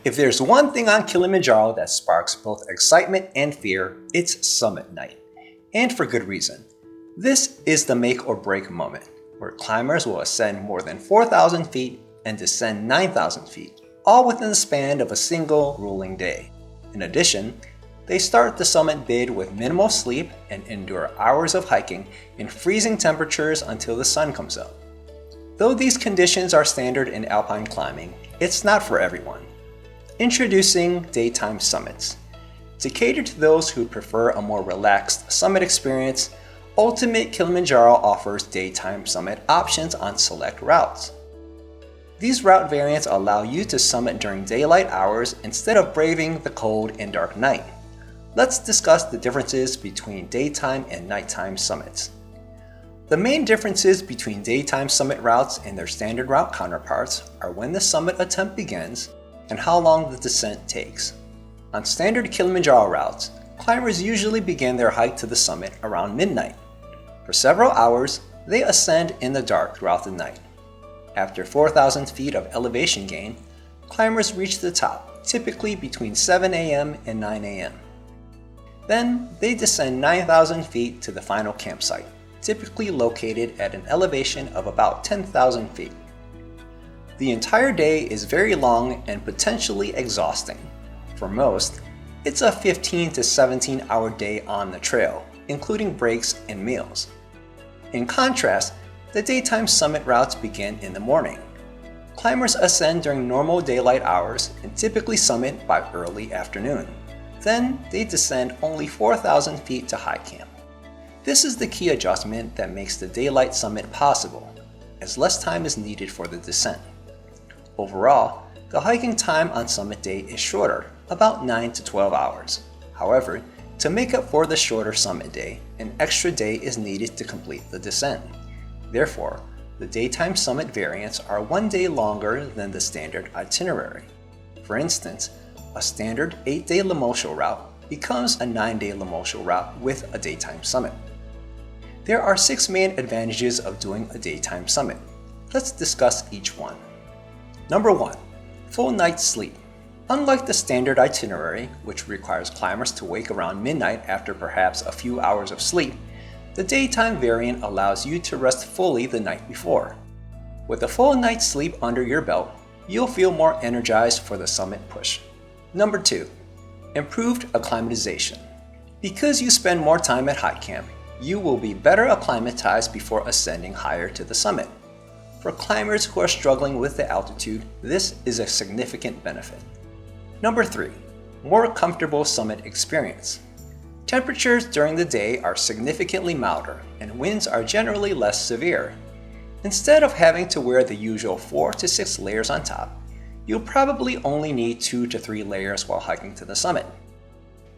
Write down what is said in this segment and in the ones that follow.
If there's one thing on Kilimanjaro that sparks both excitement and fear, it's summit night. And for good reason. This is the make or break moment, where climbers will ascend more than 4,000 feet and descend 9,000 feet, all within the span of a single grueling day. In addition, they start the summit bid with minimal sleep and endure hours of hiking in freezing temperatures until the sun comes up. Though these conditions are standard in alpine climbing, it's not for everyone. Introducing daytime summits. To cater to those who prefer a more relaxed summit experience, Ultimate Kilimanjaro offers daytime summit options on select routes. These route variants allow you to summit during daylight hours instead of braving the cold and dark night. Let's discuss the differences between daytime and nighttime summits. The main differences between daytime summit routes and their standard route counterparts are when the summit attempt begins and how long the descent takes. On standard Kilimanjaro routes, climbers usually begin their hike to the summit around midnight. For several hours, they ascend in the dark throughout the night. After 4,000 feet of elevation gain, climbers reach the top, typically between 7 a.m. and 9 a.m. Then, they descend 9,000 feet to the final campsite, typically located at an elevation of about 10,000 feet. The entire day is very long and potentially exhausting. For most, it's a 15 to 17 hour day on the trail, including breaks and meals. In contrast, the daytime summit routes begin in the morning. Climbers ascend during normal daylight hours and typically summit by early afternoon. Then, they descend only 4,000 feet to high camp. This is the key adjustment that makes the daylight summit possible, as less time is needed for the descent. Overall, the hiking time on summit day is shorter, about 9 to 12 hours. However, to make up for the shorter summit day, an extra day is needed to complete the descent. Therefore, the daytime summit variants are 1 day longer than the standard itinerary. For instance, a standard 8-day Lemosho route becomes a 9-day Lemosho route with a daytime summit. There are 6 main advantages of doing a daytime summit. Let's discuss each one. Number 1. Full night's sleep. Unlike the standard itinerary, which requires climbers to wake around midnight after perhaps a few hours of sleep, the daytime variant allows you to rest fully the night before. With a full night's sleep under your belt, you'll feel more energized for the summit push. Number 2. Improved acclimatization. Because you spend more time at high camp, you will be better acclimatized before ascending higher to the summit. For climbers who are struggling with the altitude, this is a significant benefit. Number 3. More comfortable summit experience. Temperatures during the day are significantly milder, and winds are generally less severe. Instead of having to wear the usual 4 to 6 layers on top, you'll probably only need 2 to 3 layers while hiking to the summit.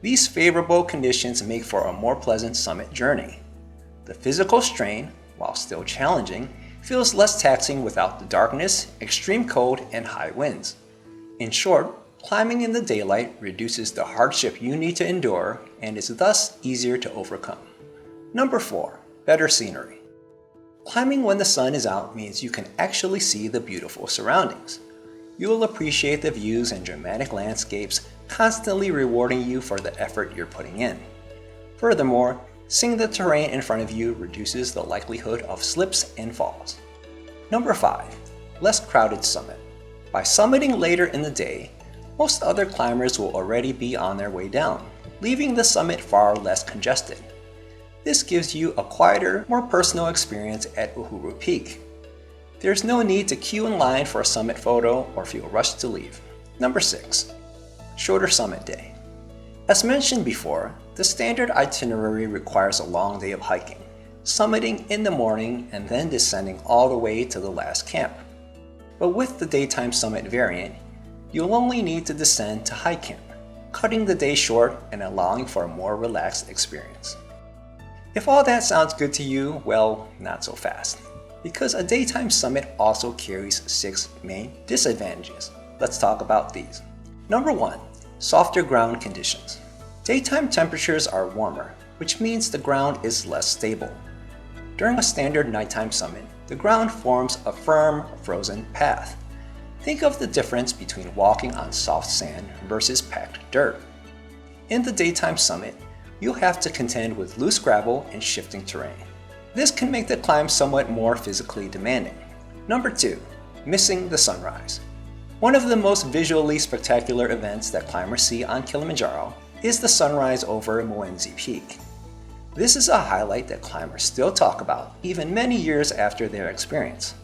These favorable conditions make for a more pleasant summit journey. The physical strain, while still challenging, feels less taxing without the darkness, extreme cold, and high winds. In short, climbing in the daylight reduces the hardship you need to endure and is thus easier to overcome. Number 4. Better scenery. Climbing when the sun is out means you can actually see the beautiful surroundings. You will appreciate the views and dramatic landscapes, constantly rewarding you for the effort you're putting in. Furthermore, seeing the terrain in front of you reduces the likelihood of slips and falls. Number 5. Less crowded summit. By summiting later in the day, most other climbers will already be on their way down, leaving the summit far less congested. This gives you a quieter, more personal experience at Uhuru Peak. There's no need to queue in line for a summit photo or feel rushed to leave. Number 6. Shorter summit day. As mentioned before, the standard itinerary requires a long day of hiking, summiting in the morning and then descending all the way to the last camp. But with the daytime summit variant, you'll only need to descend to high camp, cutting the day short and allowing for a more relaxed experience. If all that sounds good to you, well, not so fast, because a daytime summit also carries 6 main disadvantages. Let's talk about these. Number 1. Softer ground conditions. Daytime temperatures are warmer, which means the ground is less stable. During a standard nighttime summit, the ground forms a firm, frozen path. Think of the difference between walking on soft sand versus packed dirt. In the daytime summit, you'll have to contend with loose gravel and shifting terrain. This can make the climb somewhat more physically demanding. Number 2. Missing the sunrise. One of the most visually spectacular events that climbers see on Kilimanjaro is the sunrise over Mwenzi Peak. This is a highlight that climbers still talk about even many years after their experience.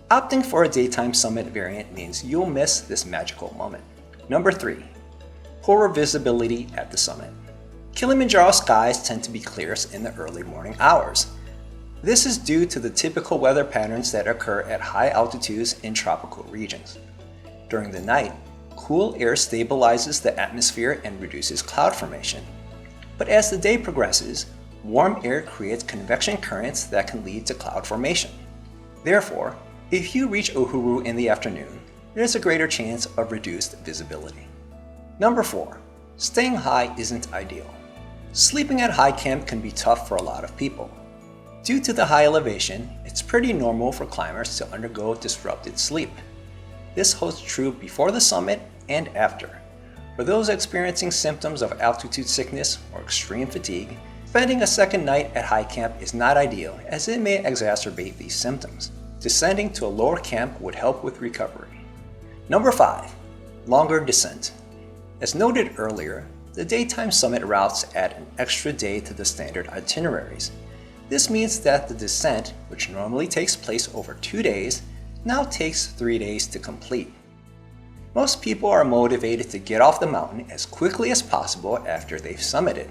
Opting for a daytime summit variant means you'll miss this magical moment. Number 3. Poor visibility at the summit. Kilimanjaro skies tend to be clearest in the early morning hours. This is due to the typical weather patterns that occur at high altitudes in tropical regions. During the night, cool air stabilizes the atmosphere and reduces cloud formation. But as the day progresses, warm air creates convection currents that can lead to cloud formation. Therefore, if you reach Uhuru in the afternoon, there's a greater chance of reduced visibility. Number 4. Staying high isn't ideal. Sleeping at high camp can be tough for a lot of people. Due to the high elevation, it's pretty normal for climbers to undergo disrupted sleep. This holds true before the summit and after. For those experiencing symptoms of altitude sickness or extreme fatigue, spending a second night at high camp is not ideal as it may exacerbate these symptoms. Descending to a lower camp would help with recovery. Number 5. Longer descent. As noted earlier, the daytime summit routes add an extra day to the standard itineraries. This means that the descent, which normally takes place over 2 days, now takes 3 days to complete. Most people are motivated to get off the mountain as quickly as possible after they've summited.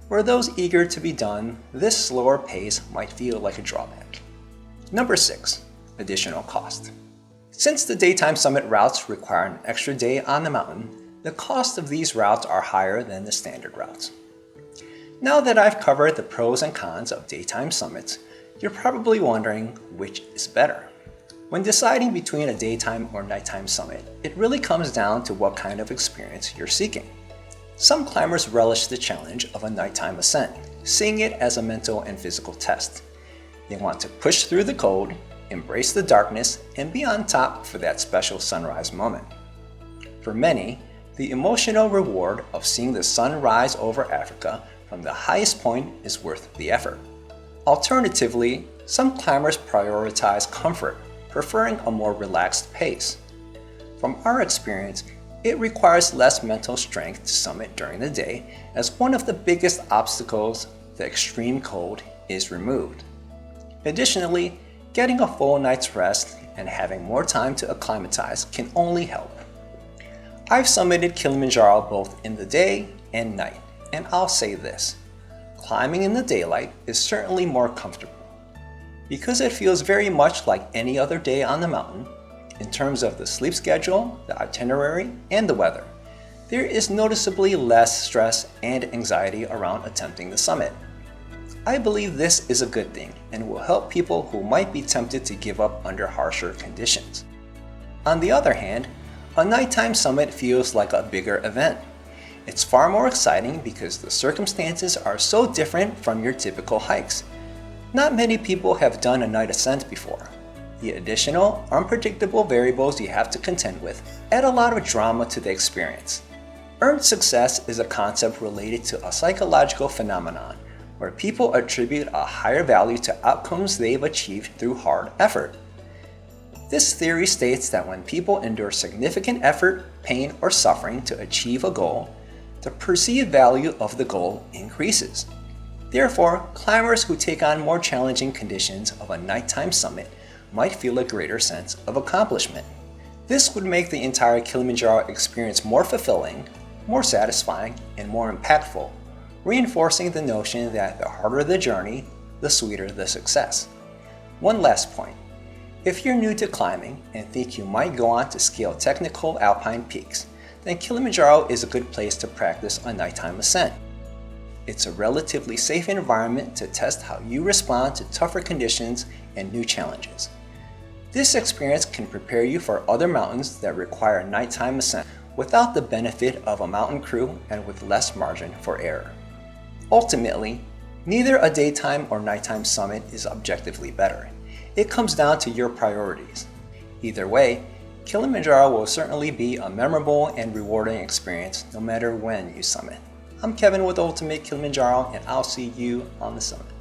For those eager to be done, this slower pace might feel like a drawback. Number 6. Additional cost. Since the daytime summit routes require an extra day on the mountain, the cost of these routes are higher than the standard routes. Now that I've covered the pros and cons of daytime summits, you're probably wondering which is better. When deciding between a daytime or nighttime summit, it really comes down to what kind of experience you're seeking. Some climbers relish the challenge of a nighttime ascent, seeing it as a mental and physical test. They want to push through the cold, embrace the darkness, and be on top for that special sunrise moment. For many, the emotional reward of seeing the sun rise over Africa from the highest point is worth the effort. Alternatively, some climbers prioritize comfort, preferring a more relaxed pace. From our experience, it requires less mental strength to summit during the day, as one of the biggest obstacles, the extreme cold, is removed. Additionally, getting a full night's rest and having more time to acclimatize can only help. I've summited Kilimanjaro both in the day and night, and I'll say this: climbing in the daylight is certainly more comfortable. Because it feels very much like any other day on the mountain, in terms of the sleep schedule, the itinerary, and the weather, there is noticeably less stress and anxiety around attempting the summit. I believe this is a good thing and will help people who might be tempted to give up under harsher conditions. On the other hand, a nighttime summit feels like a bigger event. It's far more exciting because the circumstances are so different from your typical hikes. Not many people have done a night ascent before. The additional, unpredictable variables you have to contend with add a lot of drama to the experience. Earned success is a concept related to a psychological phenomenon where people attribute a higher value to outcomes they've achieved through hard effort. This theory states that when people endure significant effort, pain, or suffering to achieve a goal, the perceived value of the goal increases. Therefore, climbers who take on more challenging conditions of a nighttime summit might feel a greater sense of accomplishment. This would make the entire Kilimanjaro experience more fulfilling, more satisfying, and more impactful, reinforcing the notion that the harder the journey, the sweeter the success. One last point. If you're new to climbing and think you might go on to scale technical alpine peaks, then Kilimanjaro is a good place to practice a nighttime ascent. It's a relatively safe environment to test how you respond to tougher conditions and new challenges. This experience can prepare you for other mountains that require nighttime ascent without the benefit of a mountain crew and with less margin for error. Ultimately, neither a daytime or nighttime summit is objectively better. It comes down to your priorities. Either way, Kilimanjaro will certainly be a memorable and rewarding experience no matter when you summit. I'm Kevin with Ultimate Kilimanjaro, and I'll see you on the summit.